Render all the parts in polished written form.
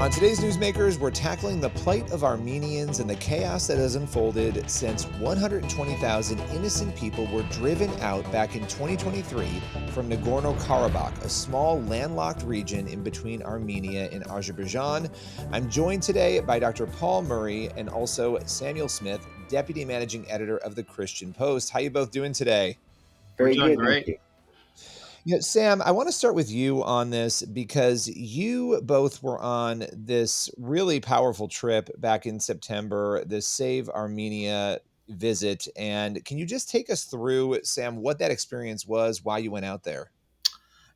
On today's Newsmakers, we're tackling the plight of Armenians and the chaos that has unfolded since 120,000 innocent people were driven out back in 2023 from Nagorno-Karabakh, a small landlocked region in between Armenia and Azerbaijan. I'm joined today by Dr. Paul Murray and also Samuel Smith, Deputy Managing Editor of the Christian Post. How you both doing today? We're Very doing good, thank great. you. Sam, I want to start with you on this because you both were on this really powerful trip back in September, this Save Armenia visit. And can you just take us through, Sam, what that experience was, why you went out there?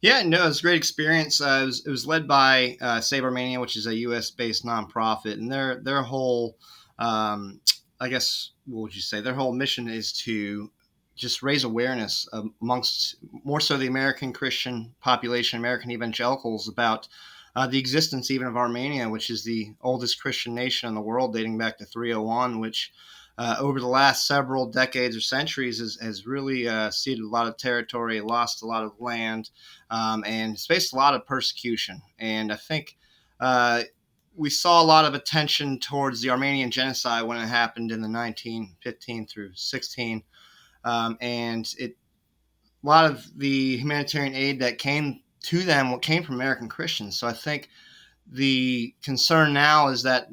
Yeah, no, it was a great experience. It was led by Save Armenia, which is a U.S.-based nonprofit, and their whole, I guess, what would you say? Their whole mission is to just raise awareness amongst more so the American Christian population, American evangelicals, about the existence even of Armenia, which is the oldest Christian nation in the world, dating back to 301, which over the last several decades or centuries has really ceded a lot of territory, lost a lot of land, and has faced a lot of persecution. And I think we saw a lot of attention towards the Armenian genocide when it happened in the 1915 through 16. And a lot of the humanitarian aid that came to them came from American Christians. So I think the concern now is that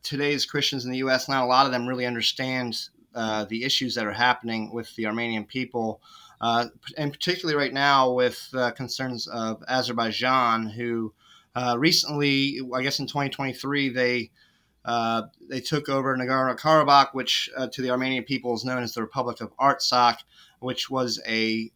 today's Christians in the U.S., not a lot of them really understand the issues that are happening with the Armenian people, and particularly right now with concerns of Azerbaijan, who recently, I guess in 2023, they took over Nagorno-Karabakh, which to the Armenian people is known as the Republic of Artsakh, which was a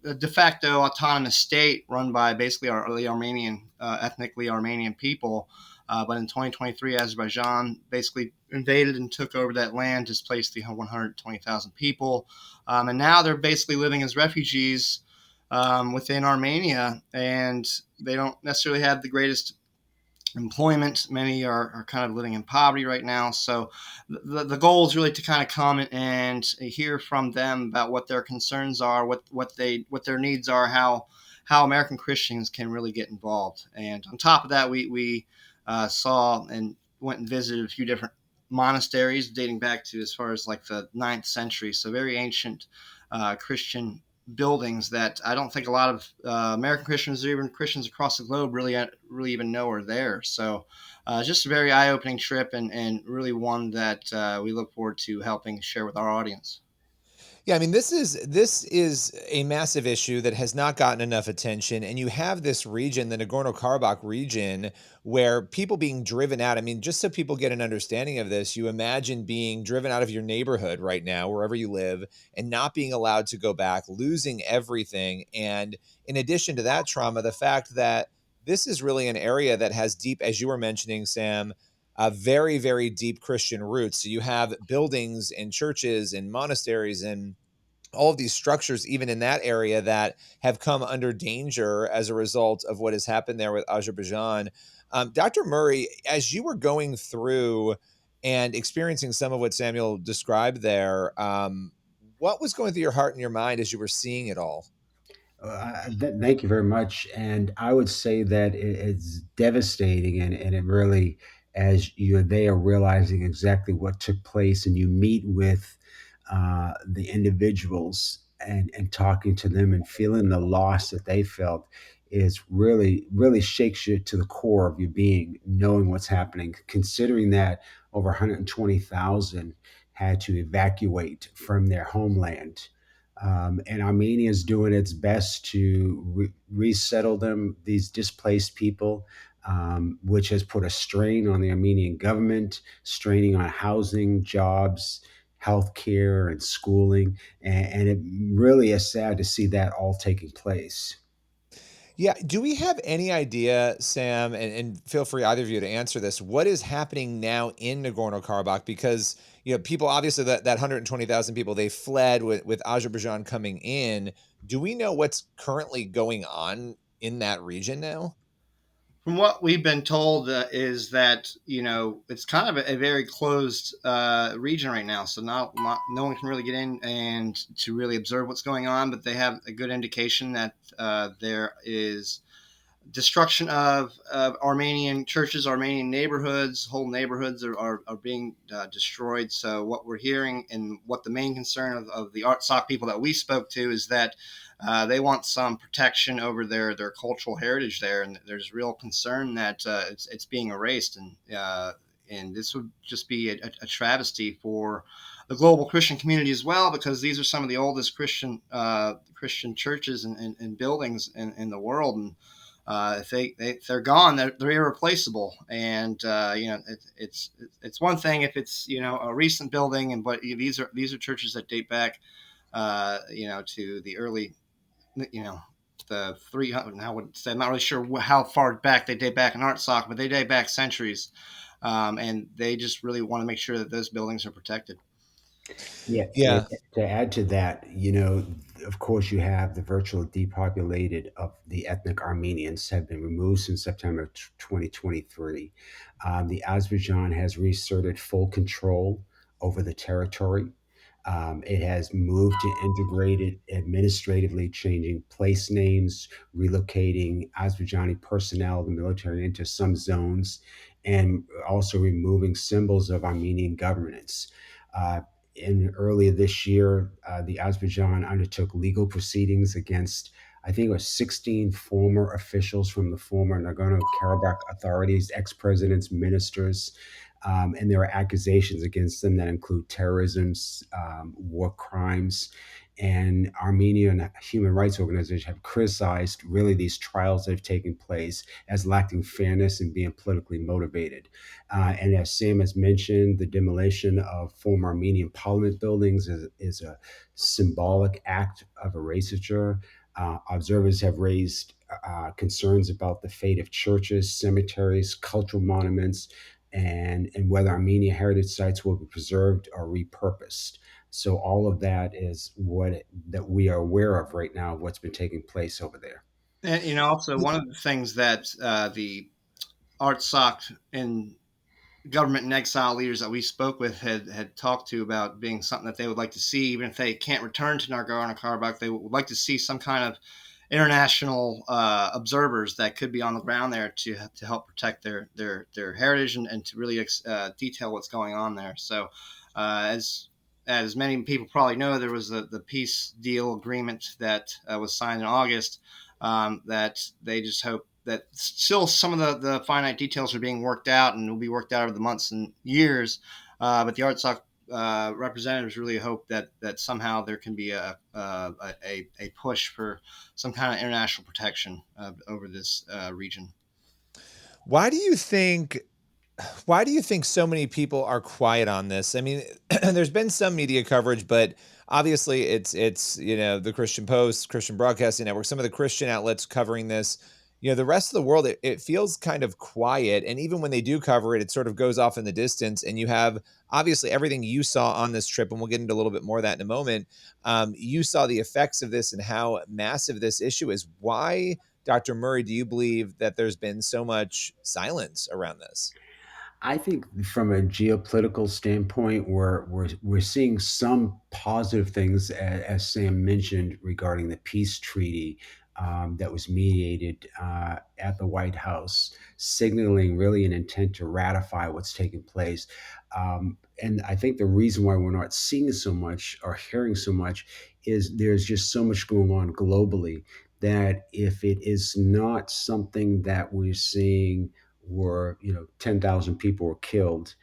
de facto autonomous state run by basically the Armenian, ethnically Armenian people. But in 2023, Azerbaijan basically invaded and took over that land, displaced the 120,000 people. And now they're basically living as refugees within Armenia, and they don't necessarily have the greatest employment. Many are kind of living in poverty right now. So the goal is really to kind of come and hear from them about what their concerns are, what their needs are, how American Christians can really get involved. And on top of that, we saw and went and visited a few different monasteries dating back to as far as like the 9th century. So very ancient Christian buildings that I don't think a lot of American Christians or even Christians across the globe really even know are there. So just a very eye-opening trip, and really one that we look forward to helping share with our audience. Yeah, I mean, this is a massive issue that has not gotten enough attention, and you have this region, the Nagorno-Karabakh region, where people being driven out. I mean, just so people get an understanding of this, you imagine being driven out of your neighborhood right now, wherever you live, and not being allowed to go back, losing everything. And in addition to that trauma, the fact that this is really an area that has deep, as you were mentioning, Sam, very, very deep Christian roots. So you have buildings and churches and monasteries and all of these structures, even in that area, that have come under danger as a result of what has happened there with Azerbaijan. Dr. Murray, as you were going through and experiencing some of what Samuel described there, what was going through your heart and your mind as you were seeing it all? Thank you very much. And I would say that it's devastating, and it really, as you're there realizing exactly what took place, and you meet with the individuals and talking to them and feeling the loss that they felt, is really shakes you to the core of your being, knowing what's happening, considering that over 120,000 had to evacuate from their homeland. And Armenia is doing its best to resettle them, these displaced people, which has put a strain on the Armenian government, straining on housing, jobs, healthcare, and schooling. And it really is sad to see that all taking place. Yeah. Do we have any idea, Sam, and feel free either of you to answer this, what is happening now in Nagorno-Karabakh? Because, people obviously that 120,000 people, they fled with Azerbaijan coming in. Do we know what's currently going on in that region now? From what we've been told is that it's kind of a very closed region right now, so no one can really get in and to really observe what's going on. But they have a good indication that there is destruction of Armenian churches, Armenian neighborhoods. Whole neighborhoods are being destroyed. So what we're hearing, and what the main concern of the Artsakh people that we spoke to, is that they want some protection over their cultural heritage there, and there's real concern that it's being erased, and this would just be a travesty for the global Christian community as well, because these are some of the oldest Christian churches and buildings in the world, and if they're gone, they're irreplaceable. And it's one thing if it's a recent building, and but these are churches that date back to the early you know the 300. I would say, I'm not really sure how far back they date back in Artsakh, but they date back centuries, and they just really want to make sure that those buildings are protected. Yeah, yeah. Yeah. To add to that, of course, you have the virtual depopulated of the ethnic Armenians have been removed since September 2023. The Azerbaijan has reasserted full control over the territory. It has moved to integrate it administratively, changing place names, relocating Azerbaijani personnel, the military, into some zones, and also removing symbols of Armenian governance. Uh, Earlier this year, the Azerbaijan undertook legal proceedings against, I think it was 16 former officials from the former Nagorno-Karabakh authorities, ex-presidents, ministers, and there are accusations against them that include terrorism, war crimes, and Armenian human rights organizations have criticized really these trials that have taken place as lacking fairness and being politically motivated. And as Sam has mentioned, the demolition of former Armenian parliament buildings is a symbolic act of erasure. Observers have raised concerns about the fate of churches, cemeteries, cultural monuments, and whether Armenian heritage sites will be preserved or repurposed. So all of that is that we are aware of right now of what's been taking place over there. And also one of the things that the Artsakh and government and exile leaders that we spoke with had talked to about being something that they would like to see, even if they can't return to Nagorno Karabakh. They would like to see some kind of international observers that could be on the ground there to help protect their heritage, and to really detail what's going on there. So, as many people probably know, there was the peace deal agreement that was signed in August. That they just hope that still some of the finite details are being worked out, and will be worked out over the months and years. But the Artsakh representatives really hope that somehow there can be a push for some kind of international protection over this region. Why do you think why do you think so many people are quiet on this? I mean, there's been some media coverage, but obviously it's the Christian Post, Christian Broadcasting Network, some of the Christian outlets covering this. The rest of the world, it feels kind of quiet. And even when they do cover it, it sort of goes off in the distance. And you have obviously everything you saw on this trip, and we'll get into a little bit more of that in a moment. You saw the effects of this and how massive this issue is. Why, Dr. Murray, do you believe that there's been so much silence around this? I think from a geopolitical standpoint, we're seeing some positive things, as Sam mentioned, regarding the peace treaty that was mediated at the White House, signaling really an intent to ratify what's taking place. And I think the reason why we're not seeing so much or hearing so much is there's just so much going on globally that if it is not something that we're seeing were 10,000 people were killed,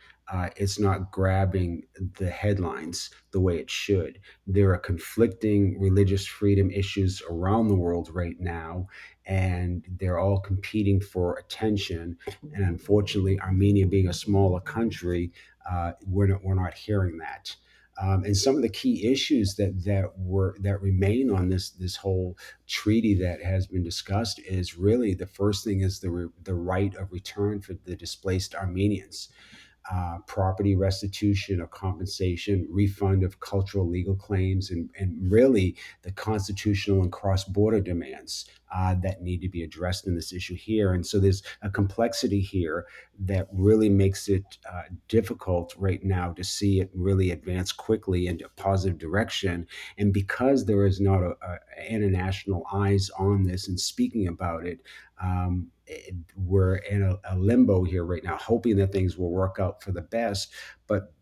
it's not grabbing the headlines the way it should. There are conflicting religious freedom issues around the world right now, and they're all competing for attention. And unfortunately, Armenia being a smaller country, we're not hearing that. And some of the key issues that remain on this whole treaty that has been discussed is really the first thing is the right of return for the displaced Armenians, property restitution or compensation, refund of cultural legal claims, and really the constitutional and cross border demands that need to be addressed in this issue here. And so there's a complexity here that really makes it difficult right now to see it really advance quickly into a positive direction. And because there is not international eyes on this and speaking about it. We're in a limbo here right now, hoping that things will work out for the best, but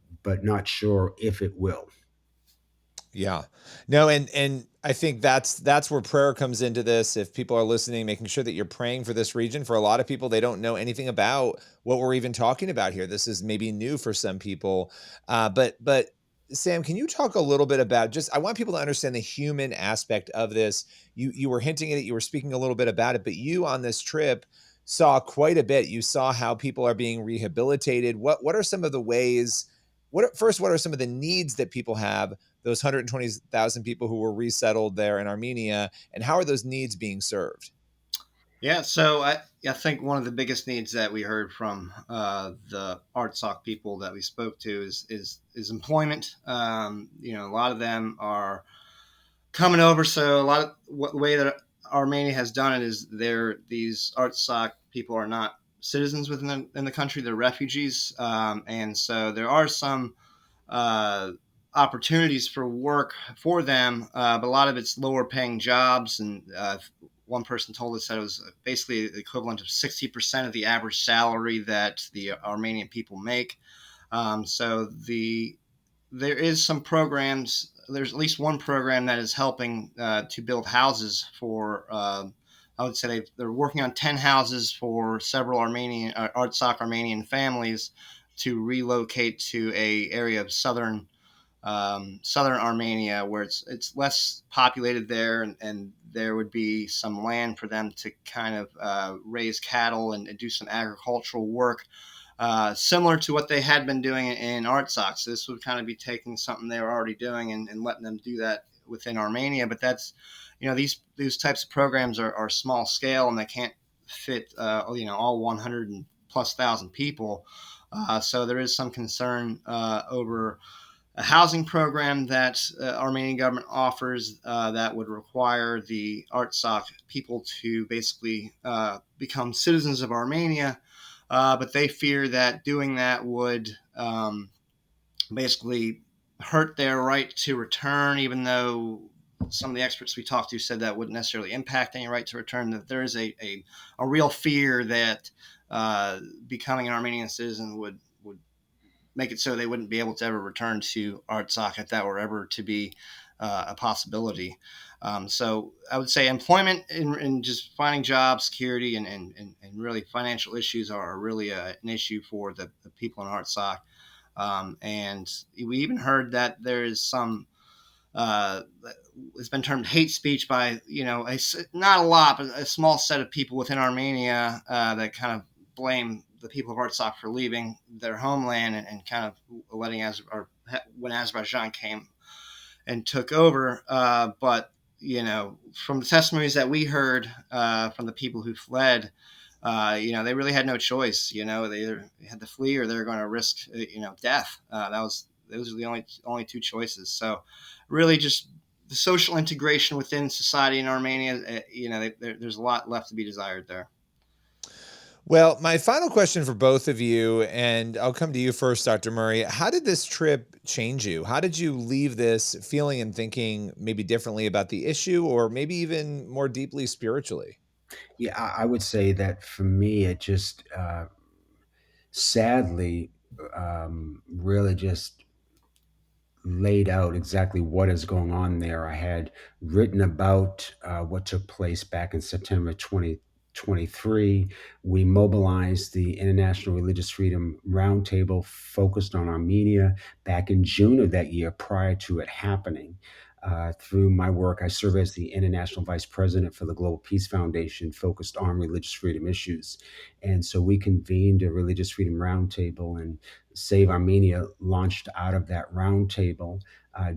not sure if it will. Yeah. No, and I think that's where prayer comes into this. If people are listening, making sure that you're praying for this region. For a lot of people, they don't know anything about what we're even talking about here. This is maybe new for some people. But Sam, can you talk a little bit about just I want people to understand the human aspect of this. You were hinting at it, you were speaking a little bit about it, but you on this trip saw quite a bit. You saw how people are being rehabilitated. What are some of the ways what are some of the needs that people have, those 120,000 people who were resettled there in Armenia, and how are those needs being served? Yeah, so I think one of the biggest needs that we heard from the ARTSOC people that we spoke to is employment. A lot of them are coming over. So a lot of the way that Armenia has done it is these ARTSOC people are not citizens within in the country; they're refugees, and so there are some uh, opportunities for work for them, but a lot of it's lower paying jobs. And one person told us that it was basically the equivalent of 60% of the average salary that the Armenian people make. So there is some programs. There's at least one program that is helping to build houses for. I would say they're working on 10 houses for several Artsakh Armenian families to relocate to a area of southern Armenia, where it's less populated there, and there would be some land for them to kind of raise cattle and do some agricultural work, similar to what they had been doing in Artsakh. So this would kind of be taking something they were already doing and letting them do that within Armenia. But that's, these types of programs are small scale, and they can't fit all 100 and plus thousand people. So there is some concern over a housing program that Armenian government offers that would require the Artsakh people to basically become citizens of Armenia, but they fear that doing that would basically hurt their right to return, even though some of the experts we talked to said that wouldn't necessarily impact any right to return. That there is a real fear that becoming an Armenian citizen would make it so they wouldn't be able to ever return to Artsakh if that were ever to be a possibility. So I would say employment and just finding jobs, security, and really financial issues are really an issue for the people in Artsakh. And we even heard that there is some uh, it's been termed hate speech by not a lot, but a small set of people within Armenia that kind of blame the people of Artsakh for leaving their homeland and kind of letting when Azerbaijan came and took over. But from the testimonies that we heard from the people who fled, they really had no choice. They either had to flee or they're going to risk, death. Those are the only two choices. So, really, just the social integration within society in Armenia. There's a lot left to be desired there. Well, my final question for both of you, and I'll come to you first, Dr. Murray. How did this trip change you? How did you leave this feeling and thinking maybe differently about the issue, or maybe even more deeply spiritually? Yeah, I would say that for me, it just sadly really just laid out exactly what is going on there. I had written about what took place back in September 2023. We mobilized the International Religious Freedom Roundtable focused on Armenia back in June of that year prior to it happening. Through my work, I serve as the International Vice President for the Global Peace Foundation focused on religious freedom issues. And so we convened a Religious Freedom Roundtable, and Save Armenia launched out of that roundtable,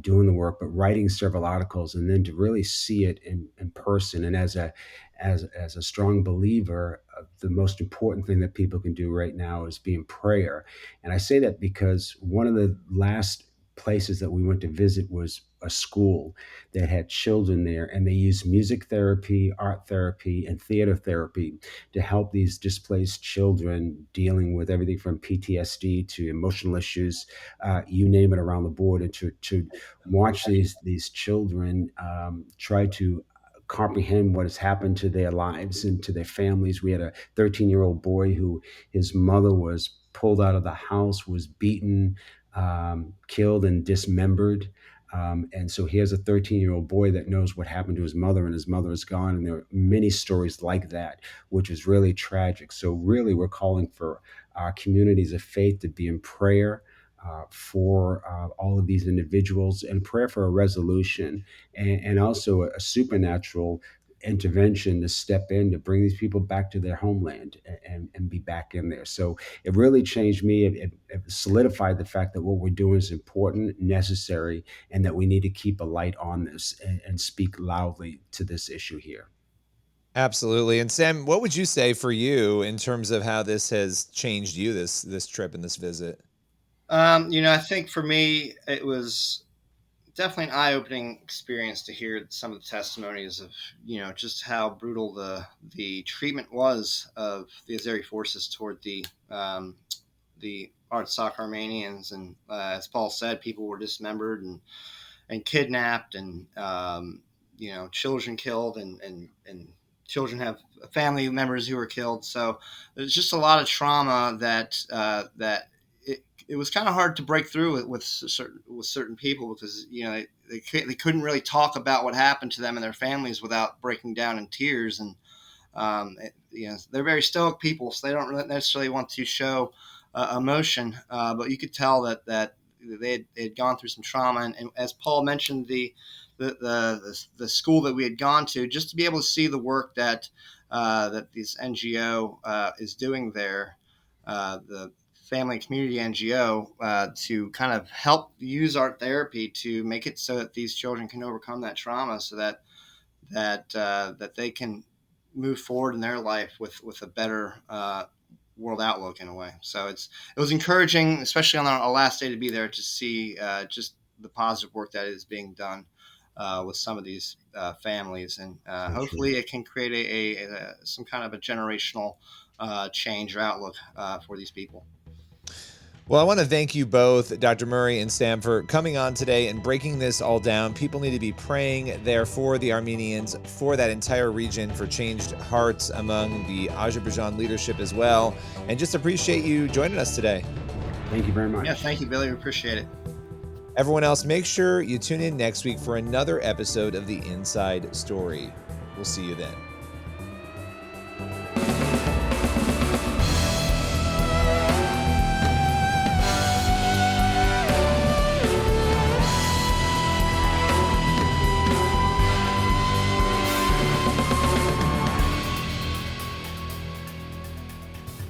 doing the work, but writing several articles, and then to really see it in person. And as a strong believer, the most important thing that people can do right now is be in prayer. And I say that because one of the last places that we went to visit was a school that had children there, and they used music therapy, art therapy, and theater therapy to help these displaced children dealing with everything from PTSD to emotional issues, you name it, around the board, and to watch these children try to comprehend what has happened to their lives and to their families. We had a 13-year-old boy who his mother was pulled out of the house, was beaten, killed, and dismembered. And so here's a 13-year-old boy that knows what happened to his mother, and his mother is gone. And there are many stories like that, which is really tragic. So, really, we're calling for our communities of faith to be in prayer for all of these individuals, and prayer for a resolution, and also a supernatural intervention to step in to bring these people back to their homeland, and be back in there. So it really changed me. It solidified the fact that what we're doing is important, necessary, and that we need to keep a light on this, and speak loudly to this issue here. Absolutely. And Sam, what would you say for you in terms of how this has changed you, this trip and this visit? I think for me, it was definitely an eye-opening experience to hear some of the testimonies of just how brutal the treatment was of the Azeri forces toward the Artsakh Armenians, and as Paul said, people were dismembered and kidnapped, and children killed, and children have family members who were killed. So there's just a lot of trauma that it was kind of hard to break through with certain people, because they couldn't really talk about what happened to them and their families without breaking down in tears. And they're very stoic people, so they don't really necessarily want to show emotion, but you could tell that they had gone through some trauma. And as Paul mentioned, the school that we had gone to, just to be able to see the work that this NGO is doing there, the Family and Community NGO, to kind of help use art therapy to make it so that these children can overcome that trauma, so that they can move forward in their life with a better world outlook in a way. So it was encouraging, especially on our last day to be there, to see just the positive work that is being done with some of these families, and So true. hopefully it can create some kind of a generational change or outlook for these people. Well, I want to thank you both, Dr. Murray and Sam, for coming on today and breaking this all down. People need to be praying there for the Armenians, for that entire region, for changed hearts among the Azerbaijan leadership as well. And just appreciate you joining us today. Thank you very Yeah, much. thank you, Billy. We appreciate it. Everyone else, make sure you tune in next week for another episode of The Inside Story. We'll see you then.